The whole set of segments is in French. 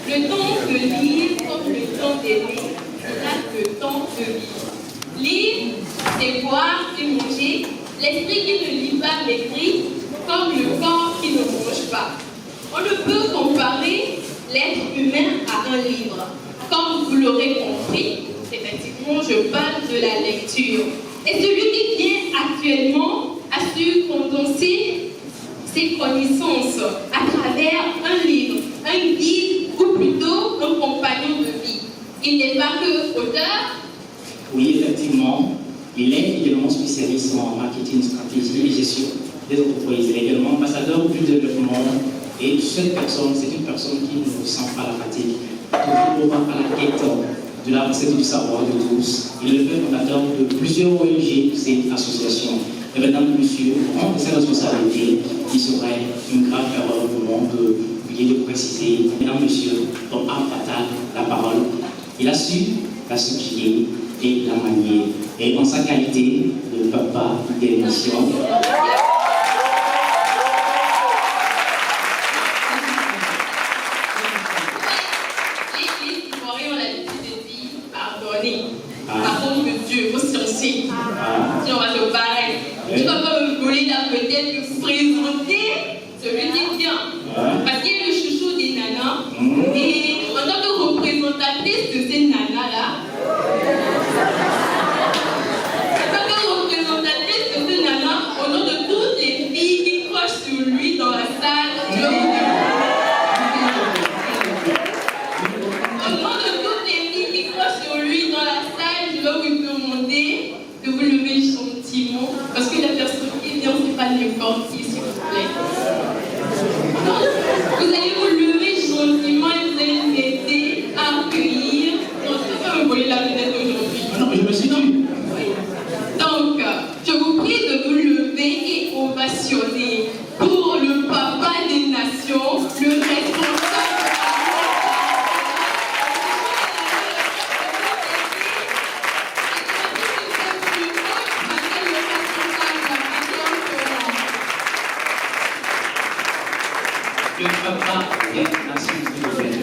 Le temps de lire comme le temps d'aimer, c'est le temps de vivre. Lire, c'est boire et manger. L'esprit qui ne lit pas maigrit, comme le corps qui ne mange pas. On ne peut comparer l'être humain à un livre. Comme vous l'aurez compris, effectivement, je parle de la lecture. Et celui qui vient actuellement a su condenser ses connaissances à travers un livre, un guide ou plutôt un compagnon de vie. Il n'est pas que auteur. Oui, effectivement, il est également spécialiste en marketing, stratégie et gestion des entreprises. Il est également ambassadeur du développement. Et cette personne, c'est une personne qui ne ressent pas la fatigue, toujours à la quête de la recette du savoir de tous. Il est le fondateur de plusieurs ONG, cette association. Et mesdames et messieurs, prendre ses responsabilités, qui serait une grave erreur pour le monde de préciser. Mesdames et messieurs, donc Am Fatal, la parole, il a su la subjuguer et la manier. Et en sa qualité de papa d'émission, par contre, Dieu, vous censez. Si on va se parler, tu vas pas me voler là peut-être vous présenter celui qui vient. Parce qu'il est le chouchou des nanas. Et en tant que représentatrice de ces nanas-là, au nom de toutes les filles qui crochent sur lui dans la salle, je vous demande. Au nom de toutes les filles qui crochent sur lui dans la salle, je vais vous demander de vous lever gentiment, parce que la personne qui vient, c'est pas n'importe qui, s'il vous plaît. Non, vous allez vous lever gentiment et vous allez m'aider à accueillir. Non, je ne vais pas me voler la fenêtre aujourd'hui. Non, je me suis dit. Donc, je vous prie de vous lever et ovationner pour le papa des nations, le responsable. Le papa des nations, s'il vous plaît.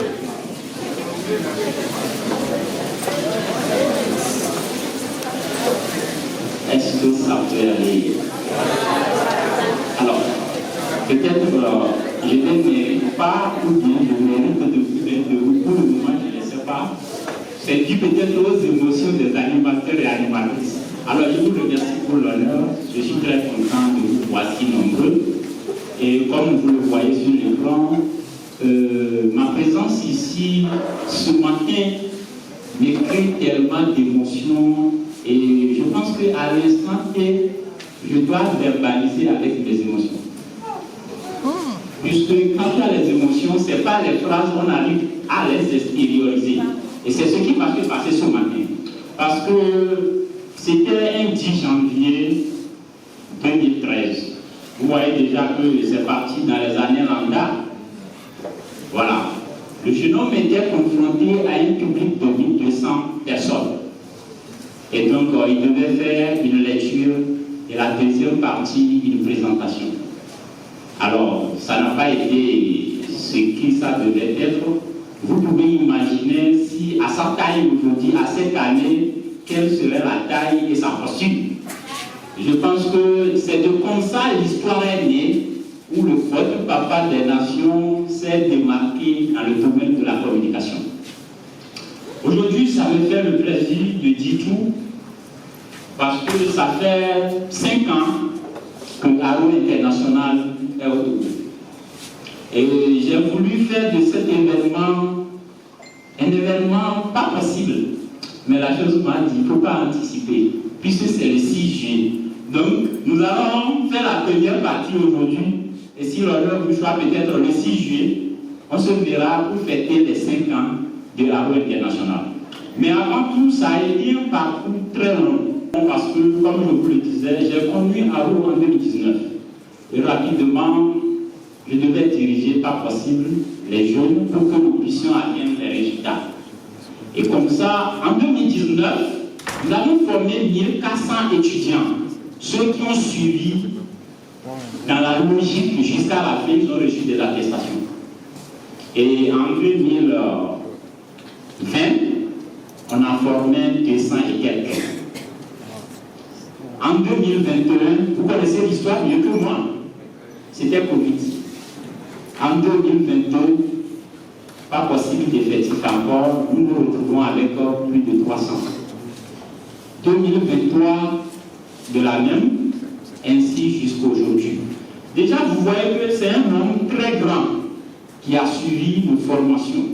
Est-ce que ça peut aller? Alors, peut-être je ne mérite pas ou bien je mérite de vous pour le moment, je ne sais pas. C'est dû peut-être aux émotions des animateurs et animatrices. Alors, je vous remercie pour l'honneur. Je suis très content de vous voir si nombreux. Et comme vous le voyez sur l'écran, ma présence ici ce matin me crée tellement d'émotions. Et je pense qu'à l'instant T, je dois verbaliser avec mes émotions. Puisque quand il y a les émotions, ce n'est pas les phrases, on arrive à les extérioriser. Et c'est ce qui m'a fait passer ce matin. Parce que c'était un 10 janvier 2013. Vous voyez déjà que c'est parti dans les années lambda. Voilà. Le jeune homme était confronté à un public de 1200 personnes. Et donc, il devait faire une lecture et la deuxième partie, une présentation. Alors, ça n'a pas été ce qui ça devait être. Vous pouvez imaginer si à sa taille aujourd'hui, à cette année, quelle serait la taille et sa posture. Je pense que c'est de comme ça l'histoire est née, où votre papa des nations s'est démarqué dans le domaine de la communication. Aujourd'hui, ça me fait le plaisir de dire tout, parce que ça fait 5 ans que l'Aro International est au debout. Et j'ai voulu faire de cet événement un événement pas possible. Mais la chose m'a dit, il ne faut pas anticiper, puisque c'est le 6 juillet. Donc, nous allons faire la première partie aujourd'hui. Et si l'honneur vous choisit peut-être le 6 juillet, on se verra pour fêter les 5 ans de l'Aro International. Mais avant tout, ça a été un parcours très long. Parce que, comme je vous le disais, j'ai conduit Aro en 2019. Et rapidement, je devais diriger, pas possible, les jeunes pour que nous puissions atteindre les résultats. Et comme ça, en 2019, nous avons formé 1400 étudiants. Ceux qui ont suivi dans la logique jusqu'à la fin, ils ont reçu des attestations. Et en 2020, on a formé 200 et quelques. En 2021, vous connaissez l'histoire mieux que moi, c'était Covid. En 2022, pas possible d'effectif encore, nous nous retrouvons avec plus de 300. 2023, de la même, ainsi jusqu'à aujourd'hui. Déjà, vous voyez que c'est un nombre très grand qui a suivi nos formations.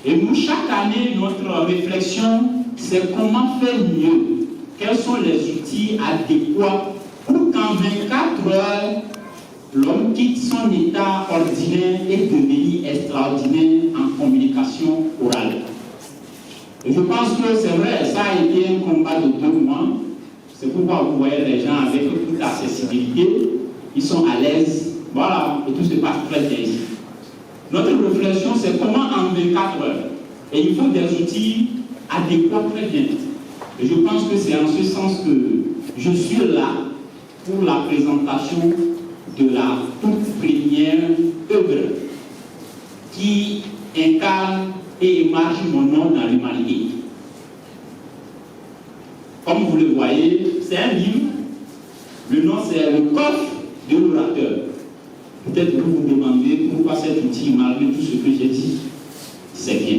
Et nous, chaque année, notre réflexion, c'est comment faire mieux. Quels sont les outils adéquats pour qu'en 24 heures, l'homme quitte son état ordinaire et devienne extraordinaire en communication orale. Et je pense que c'est vrai, ça a été un combat de 2 mois. C'est pourquoi vous voyez les gens avec toute accessibilité, ils sont à l'aise, voilà, et tout se passe très bien ici. Notre réflexion, c'est comment en 24 heures, et il faut des outils adéquats très bien. Et je pense que c'est en ce sens que je suis là pour la présentation de la toute première œuvre qui incarne et émarge mon nom dans l'humanité. Comme vous le voyez, c'est un livre. Le nom, c'est Le coffre de l'orateur. Peut-être que vous vous demandez pourquoi cet outil, malgré tout ce que j'ai dit, c'est bien.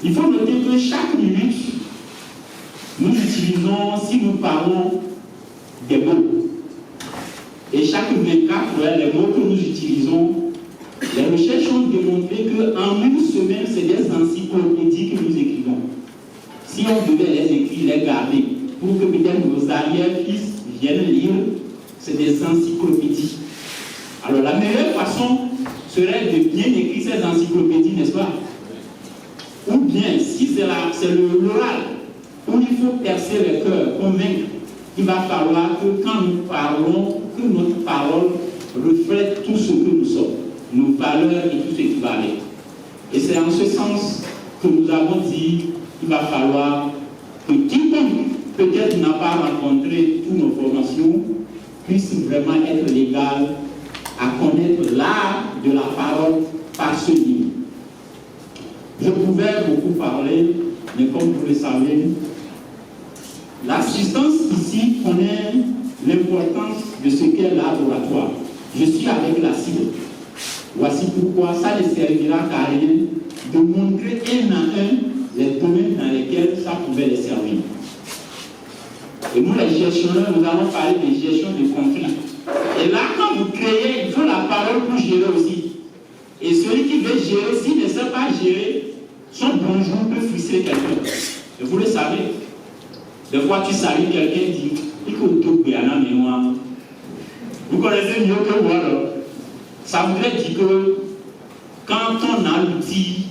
Il faut noter que chaque minute, nous utilisons, si nous parlons des mots, et chaque 24 heures, les mots que nous utilisons, les recherches ont démontré qu'en une semaine, c'est des encyclopédies que nous écrivons. Si on devait les écrire, les garder, pour que peut-être nos arrière-fils viennent lire, c'est des encyclopédies. Alors la meilleure façon serait de bien écrire ces encyclopédies, n'est-ce pas? Ou bien, si c'est l'oral, où il faut percer le cœur, convaincre, il va falloir que quand nous parlons, que notre parole reflète tout ce que nous sommes, nos valeurs et tout ce qui va avec. Et c'est en ce sens que nous avons dit qu'il va falloir que quiconque peut-être n'a pas rencontré toutes nos formations puisse vraiment être légal à connaître l'art de la parole par ce livre. Je pouvais beaucoup parler, mais comme vous le savez, l'assistance ici connaît l'importance de ce qu'est l'art oratoire. Je suis avec la cible. Voici pourquoi ça ne servira qu'à rien de montrer un à un les domaines dans lesquels ça pouvait les servir. Et nous, les gestionnaires, nous allons parler de gestion de conflits. Et là, quand vous créez, il faut la parole pour gérer aussi. Et celui qui veut gérer, s'il ne sait pas gérer, son bonjour peut frustrer quelqu'un. Et vous le savez. Des fois, tu salues quelqu'un et dis, il faut tout payer à la mémoire. Vous connaissez mieux que moi, alors. Ça voudrait dire que quand on a l'outil,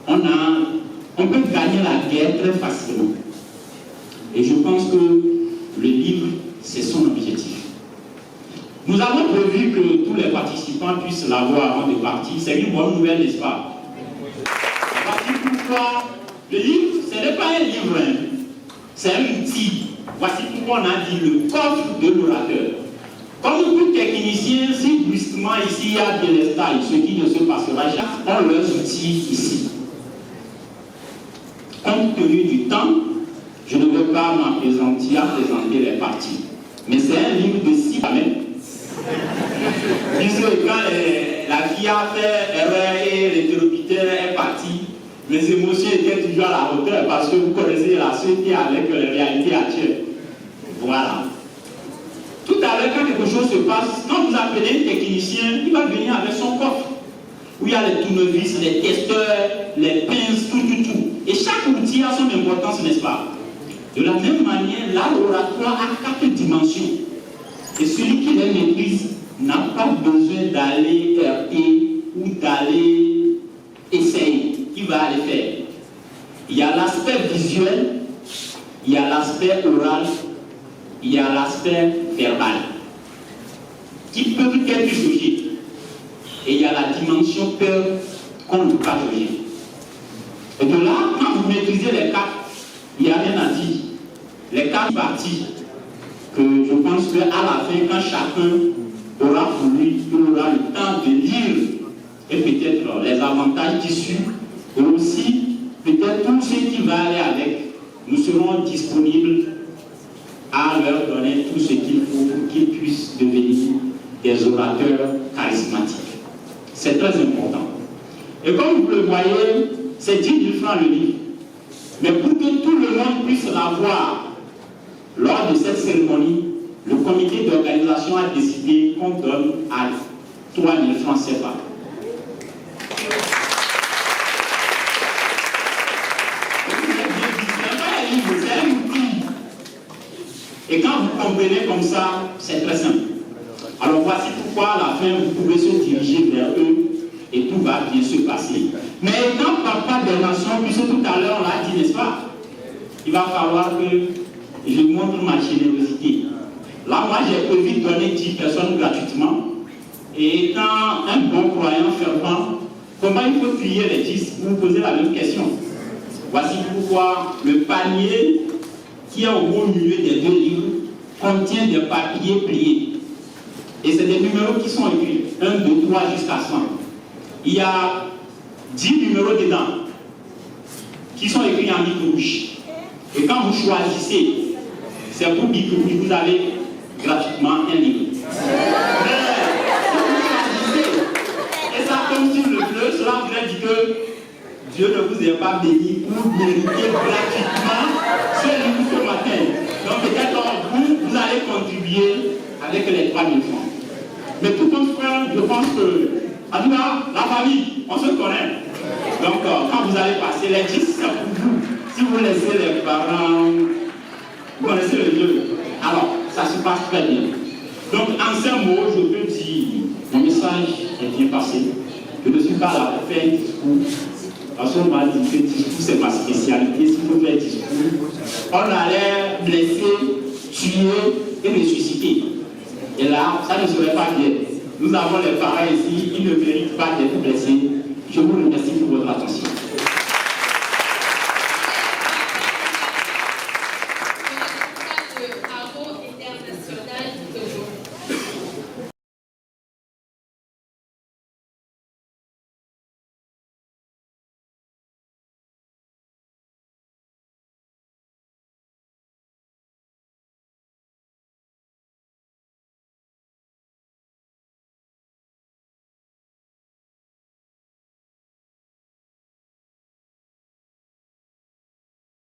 on peut gagner la guerre très facilement. Et je pense que le livre, c'est son objectif. Nous avons prévu que tous les participants puissent l'avoir avant de partir. C'est une bonne nouvelle, n'est-ce pas? Voici pourquoi le livre, ce n'est pas un livre, hein. C'est un outil. Voici pourquoi on a dit le coffre de l'orateur. Comme tout technicien, si brusquement ici il y a de l'espace, ce qui ne se passera jamais, ont leurs outils ici. Compte tenu du temps, je ne veux pas m'appesantir à présenter les parties. Mais c'est un livre de 6 même. Puisque quand la fille a fait erreur et l'interlocuteur est parti, mes émotions étaient toujours à la hauteur parce que vous connaissez la société avec les réalités actuelles. Voilà. Tout à l'heure, quand quelque chose se passe, quand vous appelez un technicien, il va venir avec son coffre, où il y a les tournevis, les testeurs, les pinces, tout. Et chaque outil a son importance, n'est-ce pas? De la même manière, l'art oratoire a 4 dimensions. Et celui qui les maîtrise n'a pas besoin d'aller heurter ou d'aller essayer. Il va aller faire. Il y a l'aspect visuel, il y a l'aspect oral, il y a l'aspect verbal, qui peut être jugé. Et il y a la dimension peur qu'on ne peut pas juger. Et de là, quand vous maîtrisez les 4, il n'y a rien à dire. Les 4 parties, que je pense qu'à la fin, quand chacun aura voulu, il aura le temps de lire et peut-être les avantages tissus et aussi peut-être tous ceux qui vont aller avec, nous serons disponibles à leur donner tout ce qu'il faut pour qu'ils puissent devenir des orateurs charismatiques. C'est très important. Et comme vous le voyez, c'est 10 000 francs le livre. Mais pour que tout le monde puisse l'avoir lors de cette cérémonie, le comité d'organisation a décidé qu'on donne à 3 000 francs CFA. C'est un outil. Et quand vous comprenez comme ça, c'est très simple. Alors voici pourquoi à la fin, vous pouvez se diriger vers eux et tout va bien se passer. Mais quand Papa des Nations, puisque tout à l'heure on l'a dit, n'est-ce pas, il va falloir que je montre ma générosité. Là, moi, j'ai prévu de donner 10 personnes gratuitement. Et étant un bon croyant fervent, comment il faut trier les 10? Vous vous posez la même question. Voici pourquoi le panier qui est au beau milieu des 2 livres contient des papiers pliés. Et c'est des numéros qui sont écrits, 1, 2, 3 jusqu'à 100. Il y a 10 numéros dedans qui sont écrits en bic rouge. Et quand vous choisissez, c'est pour bic rouge, vous avez gratuitement un livre. Mais si vous choisissez, et ça tombe sur le bleu, cela voudrait dire que Dieu ne vous a pas béni pour mériter gratuitement ce livre ce matin. Donc peut-être vous allez contribuer avec les 3 000 francs. Mais tout autre frère, je pense que, en tout cas, la famille, on se connaît. Donc quand vous allez passer les 10, c'est pour vous. Si vous laissez les parents, vous connaissez le jeu. Alors, ça se passe très bien. Donc en ces mots, je peux dire, mon message est bien passé. Je ne suis pas là pour faire un discours. Parce qu'on m'a dit que le discours, c'est ma spécialité. S'il faut faire un discours, on allait blesser, tuer et ressusciter. Et là, ça ne serait pas bien. Nous avons les parents ici, ils ne méritent pas d'être blessés. Je vous remercie pour votre attention.